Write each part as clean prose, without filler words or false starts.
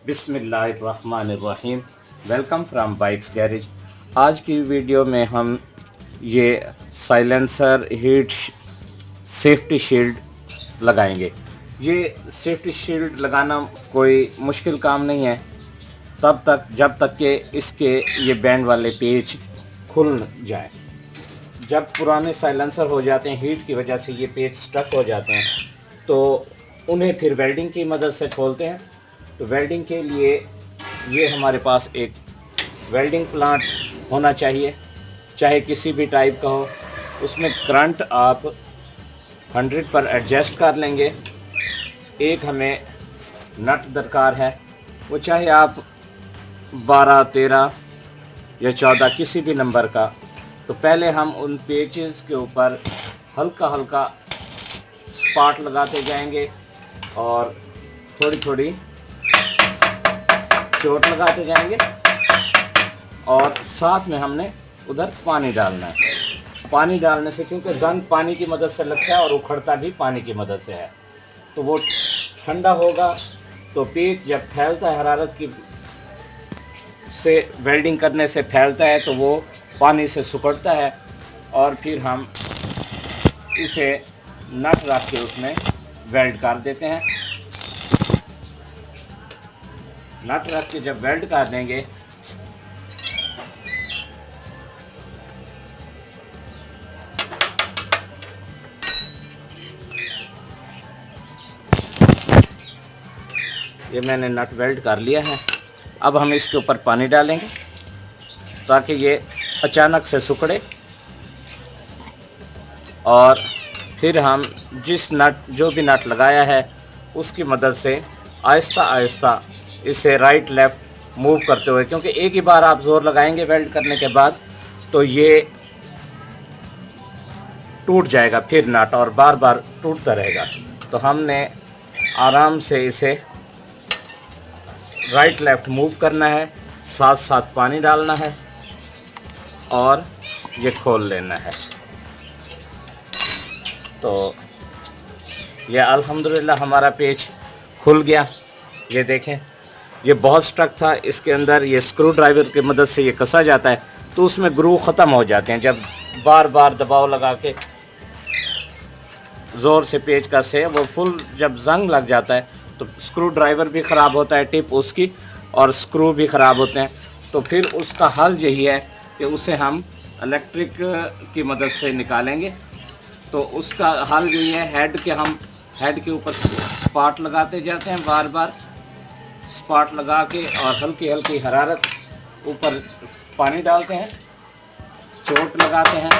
बिस्मिल्लाहिर्रहमानिर्रहीम। Welcome from bikes garage. आज की वीडियो में हम ये साइलेंसर हीट सेफ्टी शील्ड लगाएंगे। ये सेफ्टी शील्ड लगाना कोई मुश्किल काम नहीं है तब तक जब तक कि इसके ये बैंड वाले पेच खुल जाए। जब पुराने साइलेंसर हो जाते हैं, हीट की वजह से ये पेच स्टक हो जाते हैं, तो उन्हें फिर वेल्डिंग की मदद से खोलते हैं। तो वेल्डिंग के लिए ये हमारे पास एक वेल्डिंग प्लांट होना चाहिए, चाहे किसी भी टाइप का हो। उसमें करंट आप 100 पर एडजस्ट कर लेंगे। एक हमें नट दरकार है, वो चाहे आप 12, 13 या 14 किसी भी नंबर का। तो पहले हम उन पेचेस के ऊपर हल्का हल्का स्पाट लगाते जाएंगे और थोड़ी थोड़ी चोट लगाते जाएंगे, और साथ में हमने उधर पानी डालना है। पानी डालने से, क्योंकि जंग पानी की मदद से लगता है और उखड़ता भी पानी की मदद से है, तो वो ठंडा होगा। तो पेच जब फैलता है हरारत की से वेल्डिंग करने से फैलता है, तो वो पानी से सिकुड़ता है और फिर हम इसे नट रख के उसमें वेल्ड कर देते हैं। नट रख के जब वेल्ड कर देंगे, ये मैंने नट वेल्ड कर लिया है। अब हम इसके ऊपर पानी डालेंगे ताकि ये अचानक से सिकुड़े, और फिर हम जो भी नट लगाया है उसकी मदद से आहिस्ता आहिस्ता इसे राइट लेफ़्ट मूव करते हुए, क्योंकि एक ही बार आप ज़ोर लगाएंगे वेल्ड करने के बाद तो ये टूट जाएगा फिर नट, और बार बार टूटता रहेगा। तो हमने आराम से इसे राइट लेफ़्ट मूव करना है, साथ साथ पानी डालना है और ये खोल लेना है। तो ये अल्हम्दुलिल्लाह हमारा पेच खुल गया। ये देखें, ये बहुत स्टक था, इसके अंदर ये स्क्रू ड्राइवर की मदद से ये कसा जाता है, तो उसमें ग्रू ख़त्म हो जाते हैं। जब बार बार दबाव लगा के ज़ोर से पेच कसे, वो फुल जब जंग लग जाता है तो स्क्रू ड्राइवर भी ख़राब होता है, टिप उसकी, और स्क्रू भी ख़राब होते हैं। तो फिर उसका हल यही है कि उसे हम इलेक्ट्रिक की मदद से निकालेंगे। तो उसका हल यही है, हेड के ऊपर स्पाट लगाते जाते हैं, बार बार स्पाट लगा के, और हल्की हल्की हरारत ऊपर पानी डालते हैं, चोट लगाते हैं।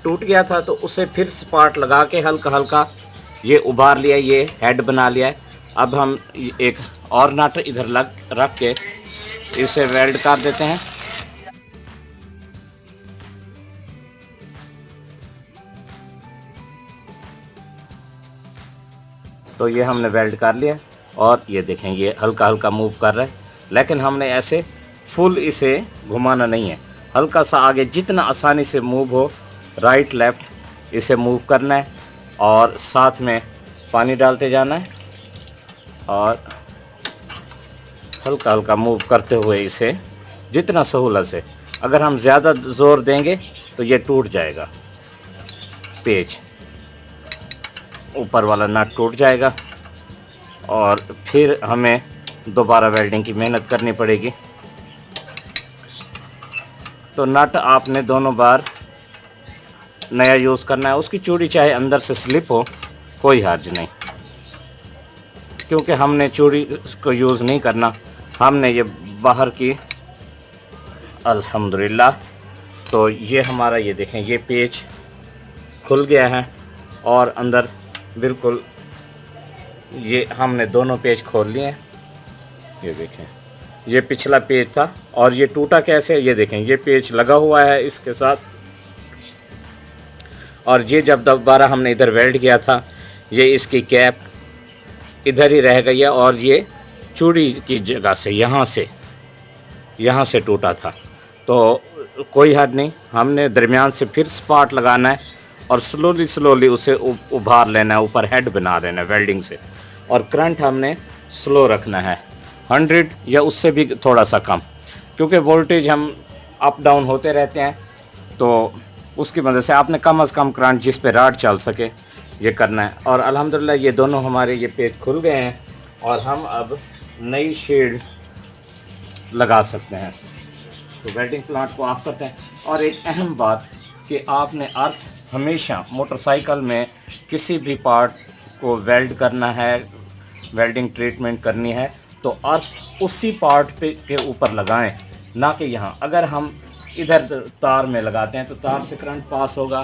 टूट गया था तो उसे फिर स्पाट लगा के हल्का हल्का ये उभार लिया, ये हेड बना लिया है। अब हम एक और नट इधर रख के इसे वेल्ड कर देते हैं। तो ये हमने वेल्ड कर लिया, और ये देखें ये हल्का हल्का मूव कर रहा है, लेकिन हमने ऐसे फुल इसे घुमाना नहीं है, हल्का सा आगे जितना आसानी से मूव हो राइट लेफ़्ट इसे मूव करना है, और साथ में पानी डालते जाना है और हल्का हल्का मूव करते हुए इसे जितना सहूलत से। अगर हम ज़्यादा ज़ोर देंगे तो ये टूट जाएगा, पेच ऊपर वाला नट टूट जाएगा, और फिर हमें दोबारा वेल्डिंग की मेहनत करनी पड़ेगी। तो नट आपने दोनों बार नया यूज़ करना है। उसकी चूड़ी चाहे अंदर से स्लिप हो, कोई हर्ज नहीं, क्योंकि हमने चूड़ी को यूज़ नहीं करना, हमने ये बाहर की। अल्हम्दुलिल्लाह। तो ये हमारा, ये देखें, ये पेच खुल गया है और अंदर बिल्कुल ये हमने दोनों पेच खोल लिए हैं। ये देखें, ये पिछला पेच था और ये टूटा कैसे, ये देखें, ये पेच लगा हुआ है इसके साथ, और ये जब दोबारा हमने इधर वेल्ड किया था, ये इसकी कैप इधर ही रह गई है, और ये चूड़ी की जगह से यहाँ से टूटा था। तो कोई हद नहीं, हमने दरमियान से फिर स्पाट लगाना है और स्लोली उसे उभार लेना है, ऊपर हेड बना देना है वेल्डिंग से। और करंट हमने स्लो रखना है 100 या उससे भी थोड़ा सा कम, क्योंकि वोल्टेज हम अप डाउन होते रहते हैं, तो उसकी वजह से आपने कम से कम करंट जिस पे राड चल सके ये करना है। और अल्हम्दुलिल्लाह ये दोनों हमारे ये पेज खुल गए हैं और हम अब नई शेड लगा सकते हैं। तो वेल्डिंग प्लांट को ऑफ करते हैं। और एक अहम बात कि आपने अर्थ हमेशा मोटरसाइकिल में किसी भी पार्ट को वेल्ड करना है, वेल्डिंग ट्रीटमेंट करनी है, तो अर्थ उसी पार्ट पे के ऊपर लगाएं, ना कि यहाँ। अगर हम इधर तार में लगाते हैं तो तार से करंट पास होगा,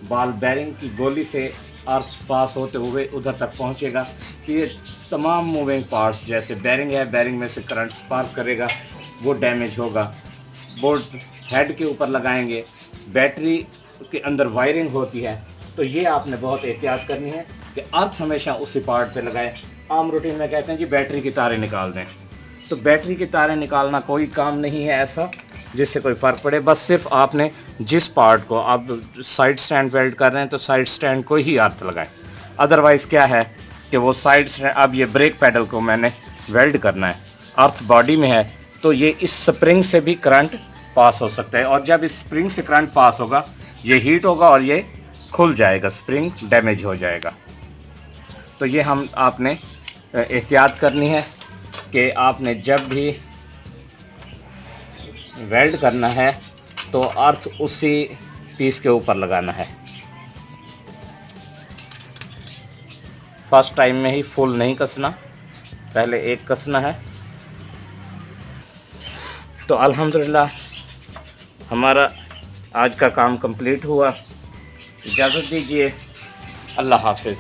बाल बेरिंग की गोली से अर्थ पास होते हुए उधर तक पहुँचेगा। तो ये तमाम मूविंग पार्ट्स, जैसे बेरिंग है, बेरिंग में से करंट स्पार्क करेगा, वो डैमेज होगा। बोर्ड हेड के ऊपर लगाएंगे, बैटरी के अंदर वायरिंग होती है, तो ये आपने बहुत एहतियात करनी है कि अर्थ हमेशा उसी पार्ट पे लगाएं। आम रूटीन में कहते हैं जी बैटरी की तारें निकाल दें, तो बैटरी की तारें निकालना कोई काम नहीं है ऐसा जिससे कोई फ़र्क पड़े। बस सिर्फ आपने जिस पार्ट को आप साइड स्टैंड वेल्ड कर रहे हैं तो साइड स्टैंड को ही अर्थ लगाएं। अदरवाइज़ क्या है कि वो साइड स्टैंड, अब ये ब्रेक पैडल को मैंने वेल्ड करना है, अर्थ बॉडी में है, तो ये इस स्प्रिंग से भी करंट पास हो सकता है। और जब इस स्प्रिंग से करंट पास होगा ये हीट होगा और ये खुल जाएगा, स्प्रिंग डैमेज हो जाएगा। तो ये हम आपने एहतियात करनी है कि आपने जब भी वेल्ड करना है तो अर्थ उसी पीस के ऊपर लगाना है। फर्स्ट टाइम में ही फुल नहीं कसना, पहले एक कसना है। तो अल्हम्दुलिल्लाह हमारा आज का काम कंप्लीट हुआ। इजाज़त दीजिए, अल्लाह हाफ़िज़।